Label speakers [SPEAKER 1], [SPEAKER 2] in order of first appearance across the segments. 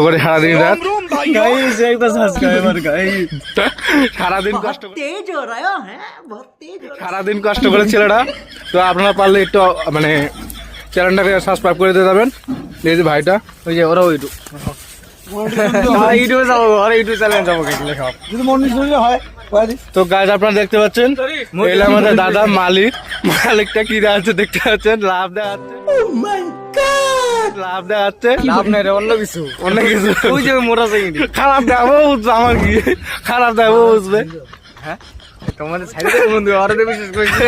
[SPEAKER 1] করে সারাদিন রাত
[SPEAKER 2] गाइस एक तो सब्सक्राइबर गाइस
[SPEAKER 1] সারাদিন কষ্ট করে
[SPEAKER 3] तेज हो रहा है बहुत तेज हो रहा
[SPEAKER 1] সারাদিন কষ্ট করে ছেলেটা। তো আপনারা পারলে একটু মানে চ্যানেলটাকে সাবস্ক্রাইব করে দিয়ে যাবেন। এই যে ভাইটা ওই যে ওরা ওইটু
[SPEAKER 2] ইউটিউবে যাবো আর ইউটিউব চ্যানেলে যাবো কিনলে সব
[SPEAKER 3] যদি মন শুনলে হয়
[SPEAKER 1] তো গাইজ আপনারা দেখতে পাচ্ছেন এলা আমাদের দাদা মালিকটা কি দেখাচ্ছে দেখতে পাচ্ছেন, লাভ দেখাচ্ছে লাভ দেখাচ্ছে
[SPEAKER 2] লাভ নাই রে অন্য কিছু
[SPEAKER 1] অনেক কিছু
[SPEAKER 2] ওই যে মোটা চাইনি
[SPEAKER 1] খারাপ দেখাবো বুঝবে, আমার কি খারাপ দেখাবো বুঝবে।
[SPEAKER 2] হ্যাঁ তোমাদের সাইডে বন্ধু আরো বিশেষ করেছে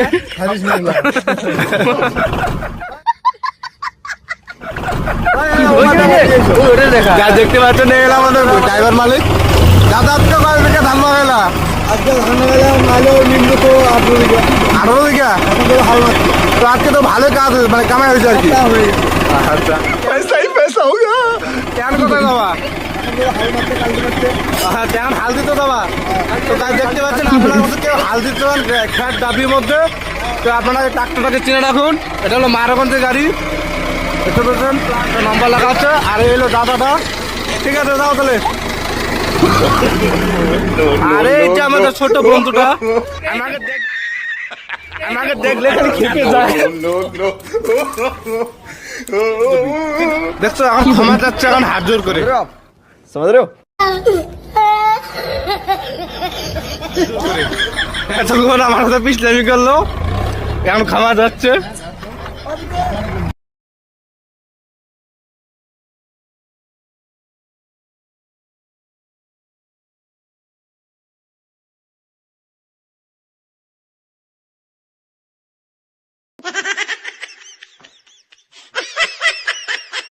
[SPEAKER 1] যা দেখতে পাচ্ছেন এলা আমাদের ড্রাইভার মালিক দাদা আজকে কয় বিঘা ধান লাগাইলা?
[SPEAKER 3] আজকে ধান লাগালে নালে নিম্ন তো 18 বিঘা
[SPEAKER 1] 18 বিঘা।
[SPEAKER 3] এখন তো হাল মারছি
[SPEAKER 1] তো আজকে তো ভালো কাজ মানে কামাই হয়েছে আর কি। আচ্ছা পয়সা হো গয়া কেন কোথায় যাবা?
[SPEAKER 3] হাল মারতে কালকে মারতে
[SPEAKER 1] হ্যাঁ তেমন হাল দিতে যাবা। তো তাই দেখতে পাচ্ছেন আপনার মধ্যে কেউ হাল দিতে পারেন খ্যাট ডাবির মধ্যে। তো আপনারা এই ট্রাক্টরটাকে চিনে রাখুন, এটা হলো মারাগঞ্জের গাড়ি। দেখতে পাচ্ছেন নম্বর লাগা আছে। আর এই হলো দাদাটা, ঠিক আছে যাও তাহলে। আরে এই যে আমাদের ছোট বন্ধুটা আমাকে দেখলে খালি খেপে যায়। দেখছো এখন ক্ষমা যাচ্ছে এখন হাত জোর করে।
[SPEAKER 2] समझ रहे हो
[SPEAKER 1] এতক্ষণ আমার কথা পিছলামি করলো, এখন ক্ষমা যাচ্ছে।